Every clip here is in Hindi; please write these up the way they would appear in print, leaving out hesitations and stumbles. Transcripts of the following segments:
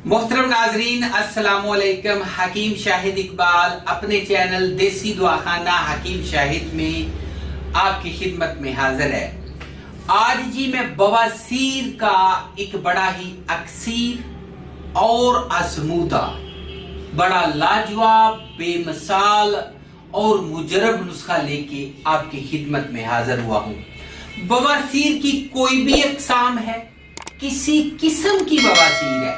मोहतरम नाजरीन, अस्सलाम वालेकुम। हकीम शाहिद इकबाल अपने चैनल देसी दुआखाना हकीम शाहिद में आपकी खिदमत में हाजिर है। आज जी मैं बवासीर का एक बड़ा ही अक्सीर और आजमूदा, बड़ा लाजवाब, बेमिसाल और मुजरब नुस्खा लेके आपकी खिदमत में हाजिर हुआ हूँ। बवासीर की कोई भी अक़साम है, किसी किस्म की बवासीर है।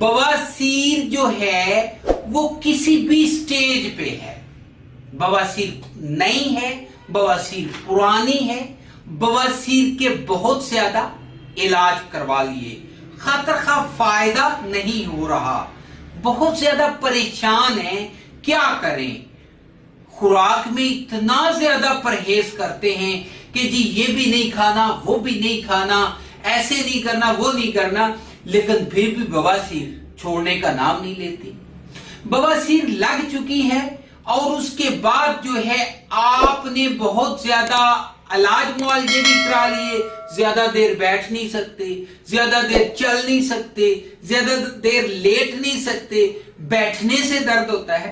बवासीर जो है वो किसी भी स्टेज पे है। बवासीर नई है, बवासीर पुरानी है, बवासीर के बहुत ज्यादा इलाज करवा लिए, खतर खा फायदा नहीं हो रहा, बहुत ज्यादा परेशान है, क्या करें। खुराक में इतना ज्यादा परहेज करते हैं कि जी ये भी नहीं खाना, वो भी नहीं खाना, ऐसे नहीं करना, वो नहीं करना, लेकिन फिर भी बवासीर छोड़ने का नाम नहीं लेती। बवासीर लग चुकी है और उसके बाद जो है आपने बहुत ज्यादा इलाज मुआलजे भी करा लिए। ज्यादा देर बैठ नहीं सकते, ज्यादा देर चल नहीं सकते, ज्यादा देर लेट नहीं सकते, बैठने से दर्द होता है।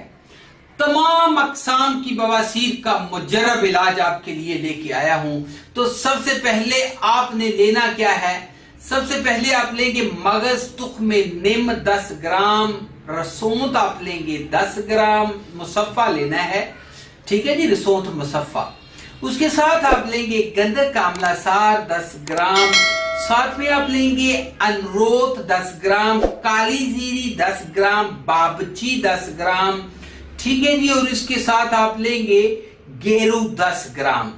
तमाम अक़साम की बवासीर का मुजर्रब इलाज आपके लिए लेके आया हूं। तो सबसे पहले आपने लेना क्या है? सबसे पहले आप लेंगे मगज तुख्म निम 10 ग्राम, रसोंत आप लेंगे 10 ग्राम, मुसफ़ा लेना है, ठीक है जी, रसोंत मुसफ़ा। उसके साथ आप लेंगे गंधक आमला सार 10 ग्राम, साथ में आप लेंगे अनरोत 10 ग्राम, काली जीरी 10 ग्राम, बाबची 10 ग्राम, ठीक है जी। और इसके साथ आप लेंगे गेरू 10 ग्राम।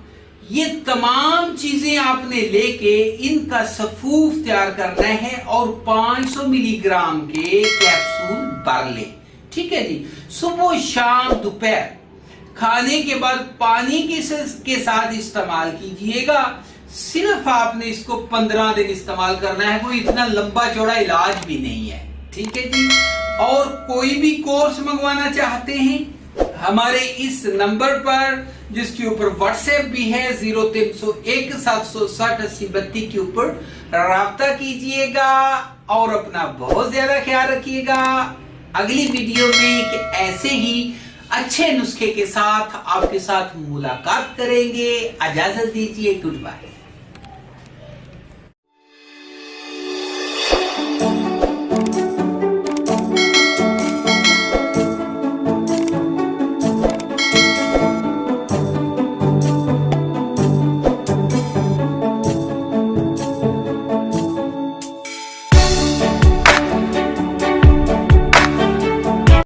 ये तमाम चीजें आपने लेके इनका सफूफ तैयार करना है और 500 मिलीग्राम के कैप्सूल भर ले, ठीक है जी। सुबह शाम दोपहर खाने के बाद पानी के साथ इस्तेमाल कीजिएगा। सिर्फ आपने इसको 15 दिन इस्तेमाल करना है, कोई इतना लंबा चौड़ा इलाज भी नहीं है, ठीक है जी। और कोई भी कोर्स मंगवाना चाहते हैं हमारे इस नंबर पर, जिसके ऊपर व्हाट्सएप भी है 0301 760 8032 के ऊपर राब्ता कीजिएगा और अपना बहुत ज्यादा ख्याल रखिएगा। अगली वीडियो में एक ऐसे ही अच्छे नुस्खे के साथ आपके साथ मुलाकात करेंगे। इजाजत दीजिए, गुड बाय।